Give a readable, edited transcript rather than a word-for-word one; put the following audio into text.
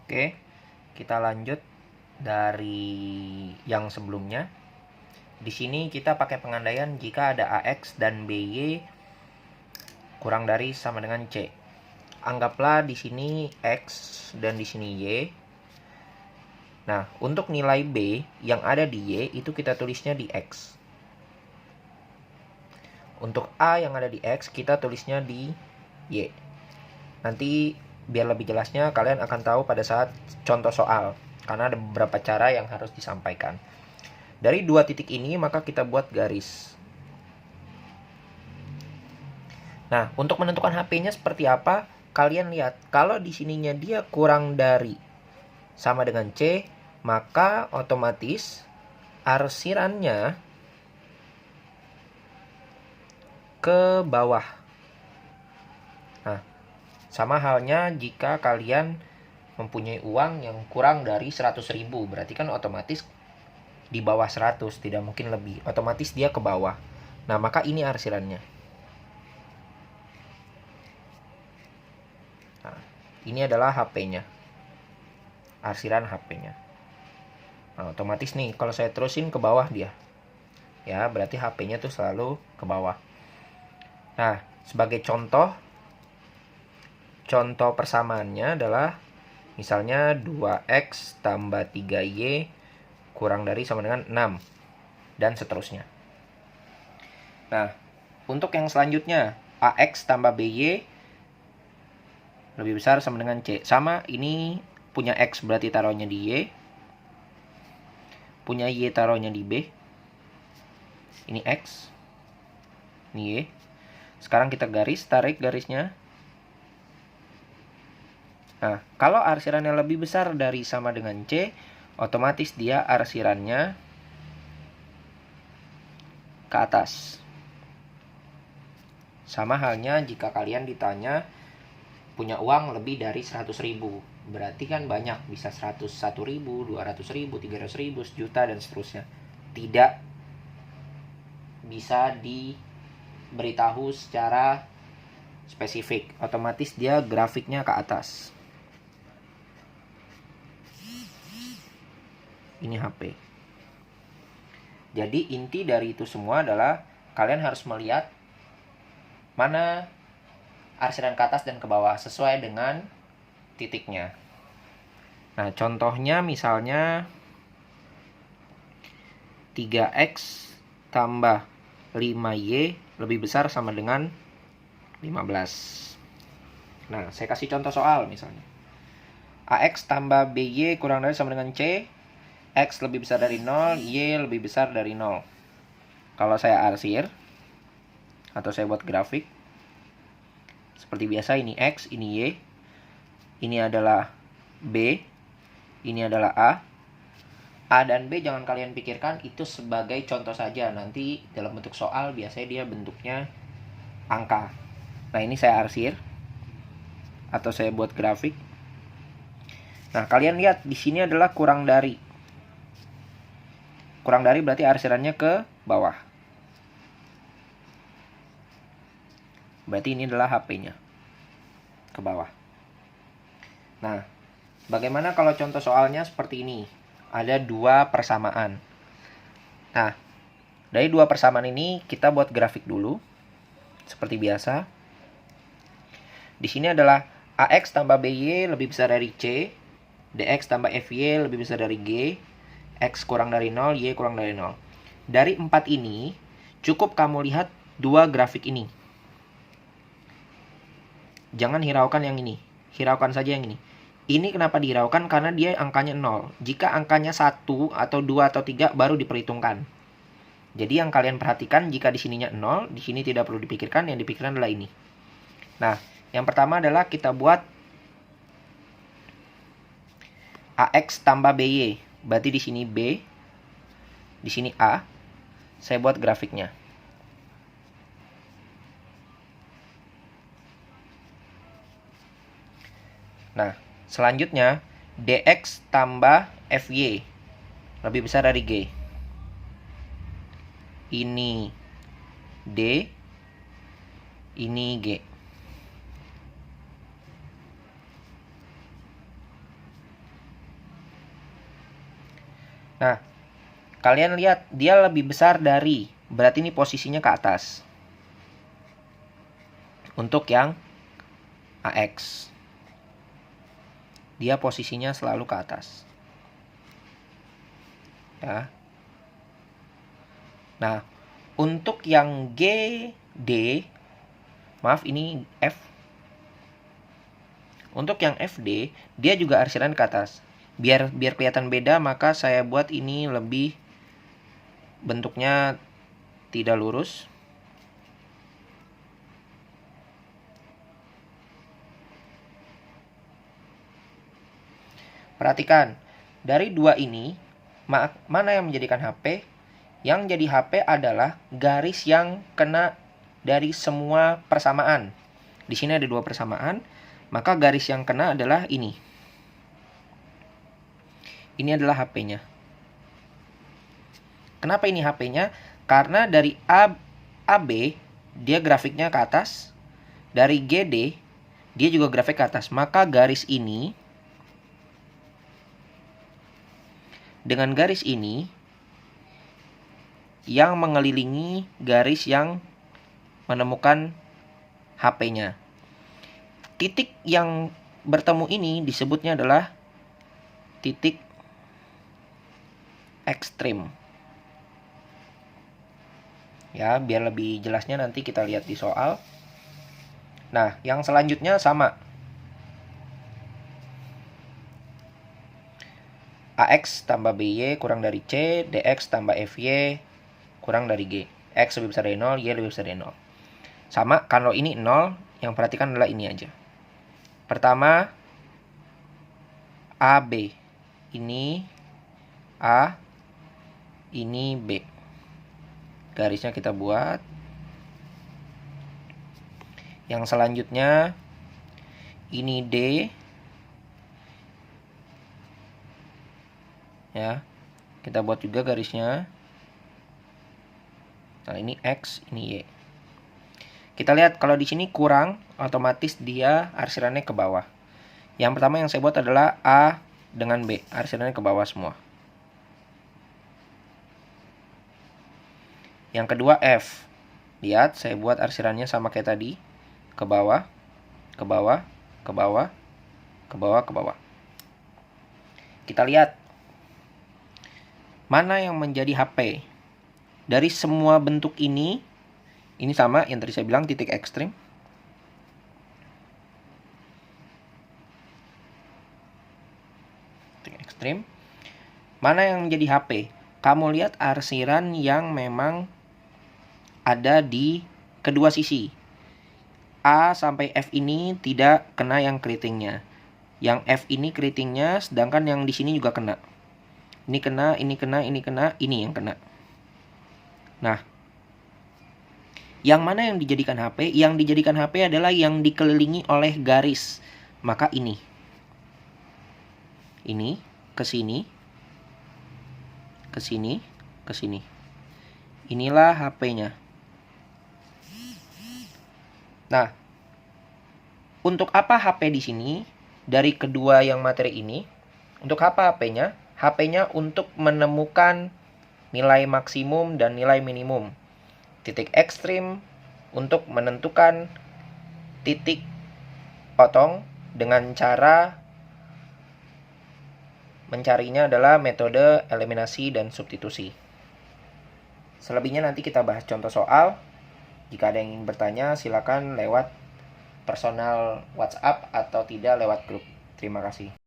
Oke, kita lanjut dari yang sebelumnya. Di sini kita pakai pengandaian jika ada AX dan BY kurang dari sama dengan C. Anggaplah di sini X dan di sini Y. Nah, untuk nilai B yang ada di Y itu kita tulisnya di X. Untuk A yang ada di X kita tulisnya di Y. Nanti biar lebih jelasnya kalian akan tahu pada saat contoh soal, karena ada beberapa cara yang harus disampaikan. Dari dua titik ini maka kita buat garis. Nah, untuk menentukan HP-nya seperti apa, kalian lihat. Kalau di sininya dia kurang dari sama dengan C, maka otomatis arsirannya ke bawah. Nah, sama halnya jika kalian mempunyai uang yang kurang dari 100.000, berarti kan otomatis di bawah 100, tidak mungkin lebih. Otomatis dia ke bawah. Nah, maka ini arsirannya. Nah, ini adalah HP-nya. Arsiran HP-nya. Nah, otomatis nih, kalau saya terusin ke bawah dia. Ya, berarti HP-nya tuh selalu ke bawah. Nah, sebagai contoh persamaannya adalah misalnya 2X tambah 3Y kurang dari sama dengan 6. Dan seterusnya. Nah, untuk yang selanjutnya, AX tambah BY lebih besar sama dengan C. Sama, ini punya X berarti taruhnya di Y. Punya Y taruhnya di B. Ini X. Ini Y. Sekarang kita tarik garisnya. Nah, kalau arsirannya lebih besar dari sama dengan C, otomatis dia arsirannya ke atas. Sama halnya jika kalian ditanya punya uang lebih dari 100.000. Berarti kan banyak, bisa 101.000, 200.000, 300.000, sejuta, dan seterusnya. Tidak bisa diberitahu secara spesifik. Otomatis dia grafiknya ke atas. Ini HP. Jadi inti dari itu semua adalah kalian harus melihat mana arsiran ke atas dan ke bawah sesuai dengan titiknya. Nah, contohnya misalnya 3X tambah 5Y lebih besar sama dengan 15. Nah, saya kasih contoh soal misalnya. AX tambah BY kurang dari sama dengan C. X lebih besar dari 0, Y lebih besar dari 0. Kalau saya arsir, atau saya buat grafik, seperti biasa ini X, ini Y. Ini adalah B, ini adalah A. A dan B jangan kalian pikirkan itu sebagai contoh saja. Nanti dalam bentuk soal biasanya dia bentuknya angka. Nah, ini saya arsir, atau saya buat grafik. Nah, kalian lihat di sini adalah kurang dari. Kurang dari berarti arsirannya ke bawah. Berarti ini adalah HP-nya. Ke bawah. Nah, bagaimana kalau contoh soalnya seperti ini? Ada dua persamaan. Nah, dari dua persamaan ini kita buat grafik dulu. Seperti biasa. Di sini adalah AX tambah BY lebih besar dari C. DX tambah FY lebih besar dari G. X kurang dari 0, Y kurang dari 0. Dari 4 ini, cukup kamu lihat dua grafik ini. Jangan hiraukan yang ini. Hiraukan saja yang ini. Ini kenapa dihiraukan? Karena dia angkanya 0. Jika angkanya 1 atau 2 atau 3 baru diperhitungkan. Jadi yang kalian perhatikan jika di sininya 0, di sini tidak perlu dipikirkan, yang dipikirkan adalah ini. Nah, yang pertama adalah kita buat AX tambah BY. Berarti di sini B, di sini A. Saya buat grafiknya. Nah, selanjutnya DX tambah FY lebih besar dari G. Ini D, ini G. Nah, kalian lihat dia lebih besar dari, berarti ini posisinya ke atas. Untuk yang AX, dia posisinya selalu ke atas. Ya. Nah, untuk yang GD, maaf ini F. Untuk yang FD, dia juga arsiran ke atas. Biar kelihatan beda, maka saya buat ini lebih bentuknya tidak lurus. Perhatikan, dari dua ini, mana yang menjadikan HP? Yang jadi HP adalah garis yang kena dari semua persamaan. Di sini ada dua persamaan, maka garis yang kena adalah ini. Ini adalah HP-nya. Kenapa ini HP-nya? Karena dari AB, dia grafiknya ke atas. Dari GD, dia juga grafik ke atas. Maka garis ini dengan garis ini yang mengelilingi garis yang menemukan HP-nya. Titik yang bertemu ini disebutnya adalah titik ekstrim. Ya, biar lebih jelasnya nanti kita lihat di soal. Nah, yang selanjutnya sama. AX tambah BY kurang dari C, DX tambah FY kurang dari G. X lebih besar dari 0, Y lebih besar dari 0. Sama, kalau ini 0, yang perhatikan adalah ini aja. Pertama, AB. Ini A, ini B. Garisnya kita buat. Yang selanjutnya, ini D. Ya, kita buat juga garisnya. Nah, ini X, ini Y. Kita lihat kalau di sini kurang, otomatis dia arsirannya ke bawah. Yang pertama yang saya buat adalah A dengan B, arsirannya ke bawah semua. Yang kedua F. Lihat, saya buat arsirannya sama kayak tadi, ke bawah, ke bawah, ke bawah, ke bawah, ke bawah. Kita lihat mana yang menjadi HP. Dari semua bentuk ini sama yang tadi saya bilang titik ekstrim. Titik ekstrim. Mana yang menjadi HP? Kamu lihat arsiran yang memang ada di kedua sisi. A sampai F ini tidak kena yang keritingnya. Yang F ini keritingnya, sedangkan yang di sini juga kena. Ini kena, ini kena, ini kena, ini yang kena. Nah, yang mana yang dijadikan HP? Yang dijadikan HP adalah yang dikelilingi oleh garis. Maka ini. Ini, ke sini, ke sini, ke sini. Inilah HP-nya. Nah, untuk apa HP di sini? Dari kedua yang materi ini, untuk apa HP-nya? HP-nya untuk menemukan nilai maksimum dan nilai minimum. Titik ekstrim untuk menentukan titik potong dengan cara mencarinya adalah metode eliminasi dan substitusi. Selebihnya nanti kita bahas contoh soal. Jika ada yang ingin bertanya, silakan lewat personal WhatsApp atau tidak lewat grup. Terima kasih.